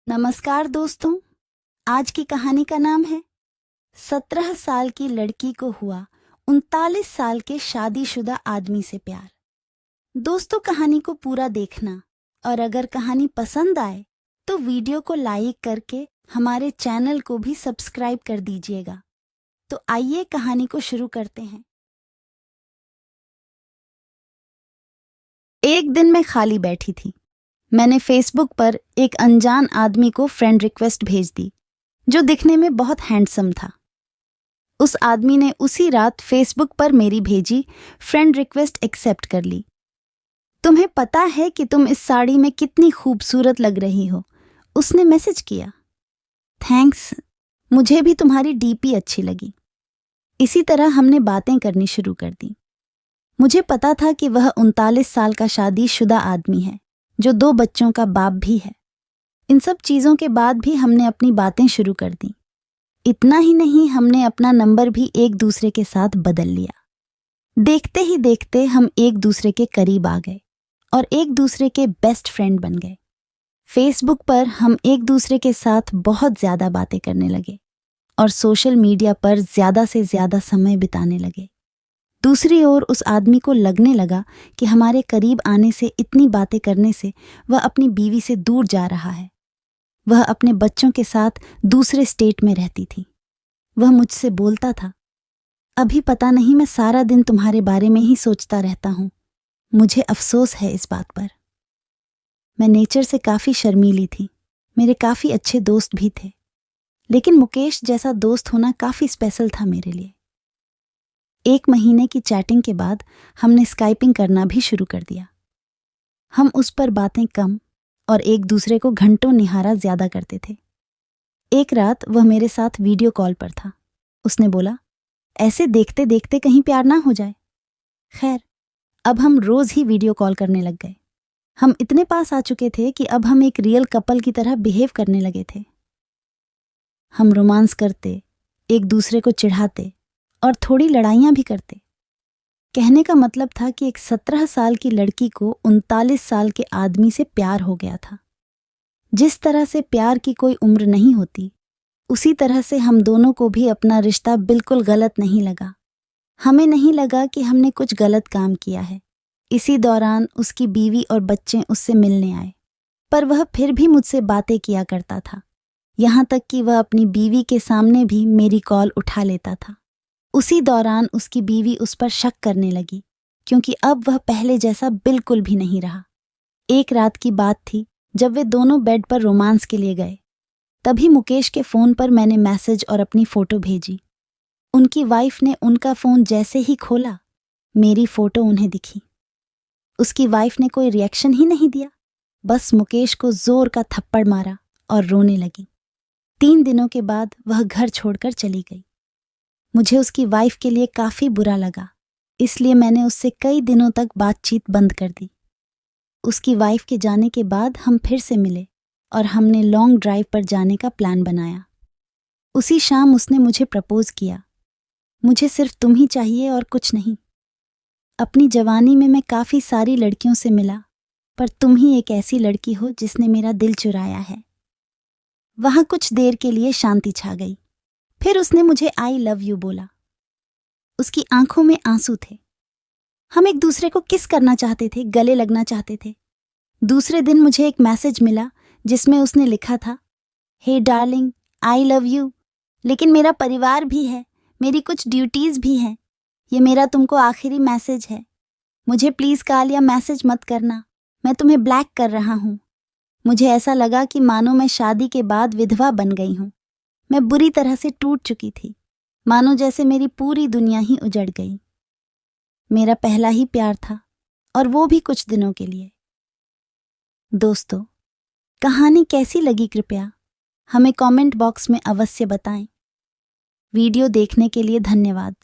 नमस्कार दोस्तों। आज की कहानी का नाम है 17 साल की लड़की को हुआ 39 साल के शादीशुदा आदमी से प्यार। दोस्तों, कहानी को पूरा देखना और अगर कहानी पसंद आए तो वीडियो को लाइक करके हमारे चैनल को भी सब्सक्राइब कर दीजिएगा। तो आइए कहानी को शुरू करते हैं। एक दिन मैं खाली बैठी थी। मैंने फेसबुक पर एक अनजान आदमी को फ्रेंड रिक्वेस्ट भेज दी जो दिखने में बहुत हैंडसम था। उस आदमी ने उसी रात फेसबुक पर मेरी भेजी फ्रेंड रिक्वेस्ट एक्सेप्ट कर ली। तुम्हें पता है कि तुम इस साड़ी में कितनी खूबसूरत लग रही हो, उसने मैसेज किया। थैंक्स, मुझे भी तुम्हारी डीपी अच्छी लगी। इसी तरह हमने बातें करनी शुरू कर दी। मुझे पता था कि वह 39 साल का शादीशुदा आदमी है जो 2 बच्चों का बाप भी है। इन सब चीज़ों के बाद भी हमने अपनी बातें शुरू कर दी। इतना ही नहीं, हमने अपना नंबर भी एक दूसरे के साथ बदल लिया। देखते ही देखते हम एक दूसरे के करीब आ गए और एक दूसरे के बेस्ट फ्रेंड बन गए। फेसबुक पर हम एक दूसरे के साथ बहुत ज़्यादा बातें करने लगे और सोशल मीडिया पर ज़्यादा से ज़्यादा समय बिताने लगे। दूसरी ओर उस आदमी को लगने लगा कि हमारे करीब आने से, इतनी बातें करने से वह अपनी बीवी से दूर जा रहा है। वह अपने बच्चों के साथ दूसरे स्टेट में रहती थी। वह मुझसे बोलता था, अभी पता नहीं, मैं सारा दिन तुम्हारे बारे में ही सोचता रहता हूँ। मुझे अफसोस है इस बात पर। मैं नेचर से काफ़ी शर्मीली थी। मेरे काफ़ी अच्छे दोस्त भी थे, लेकिन मुकेश जैसा दोस्त होना काफ़ी स्पेशल था मेरे लिए। 1 महीने की चैटिंग के बाद हमने स्काइपिंग करना भी शुरू कर दिया। हम उस पर बातें कम और एक दूसरे को घंटों निहारा ज्यादा करते थे। एक रात वह मेरे साथ वीडियो कॉल पर था। उसने बोला, ऐसे देखते देखते कहीं प्यार ना हो जाए। खैर, अब हम रोज ही वीडियो कॉल करने लग गए। हम इतने पास आ चुके थे कि अब हम एक रियल कपल की तरह बिहेव करने लगे थे। हम रोमांस करते, एक दूसरे को चिढ़ाते और थोड़ी लड़ाइयाँ भी करते। कहने का मतलब था कि एक 17 साल की लड़की को 39 साल के आदमी से प्यार हो गया था। जिस तरह से प्यार की कोई उम्र नहीं होती, उसी तरह से हम दोनों को भी अपना रिश्ता बिल्कुल गलत नहीं लगा। हमें नहीं लगा कि हमने कुछ गलत काम किया है। इसी दौरान उसकी बीवी और बच्चे उससे मिलने आए, पर वह फिर भी मुझसे बातें किया करता था। यहाँ तक कि वह अपनी बीवी के सामने भी मेरी कॉल उठा लेता था। उसी दौरान उसकी बीवी उस पर शक करने लगी, क्योंकि अब वह पहले जैसा बिल्कुल भी नहीं रहा। एक रात की बात थी जब वे दोनों बेड पर रोमांस के लिए गए। तभी मुकेश के फ़ोन पर मैंने मैसेज और अपनी फ़ोटो भेजी। उनकी वाइफ ने उनका फ़ोन जैसे ही खोला, मेरी फ़ोटो उन्हें दिखी। उसकी वाइफ ने कोई रिएक्शन ही नहीं दिया, बस मुकेश को ज़ोर का थप्पड़ मारा और रोने लगी। 3 दिनों के बाद वह घर छोड़कर चली गई। मुझे उसकी वाइफ के लिए काफ़ी बुरा लगा, इसलिए मैंने उससे कई दिनों तक बातचीत बंद कर दी। उसकी वाइफ के जाने के बाद हम फिर से मिले और हमने लॉन्ग ड्राइव पर जाने का प्लान बनाया। उसी शाम उसने मुझे प्रपोज किया। मुझे सिर्फ तुम ही चाहिए और कुछ नहीं। अपनी जवानी में मैं काफ़ी सारी लड़कियों से मिला, पर तुम ही एक ऐसी लड़की हो जिसने मेरा दिल चुराया है। वहाँ कुछ देर के लिए शांति छा गई। फिर उसने मुझे आई लव यू बोला। उसकी आंखों में आंसू थे। हम एक दूसरे को किस करना चाहते थे, गले लगना चाहते थे। दूसरे दिन मुझे एक मैसेज मिला जिसमें उसने लिखा था, हे डार्लिंग, आई लव यू, लेकिन मेरा परिवार भी है, मेरी कुछ ड्यूटीज़ भी हैं। ये मेरा तुमको आखिरी मैसेज है। मुझे प्लीज़ कॉल या मैसेज मत करना, मैं तुम्हें ब्लैक कर रहा हूँ। मुझे ऐसा लगा कि मानो मैं शादी के बाद विधवा बन गई हूँ। मैं बुरी तरह से टूट चुकी थी, मानो जैसे मेरी पूरी दुनिया ही उजड़ गई। मेरा पहला ही प्यार था, और वो भी कुछ दिनों के लिए। दोस्तों, कहानी कैसी लगी कृपया हमें कमेंट बॉक्स में अवश्य बताएं। वीडियो देखने के लिए धन्यवाद।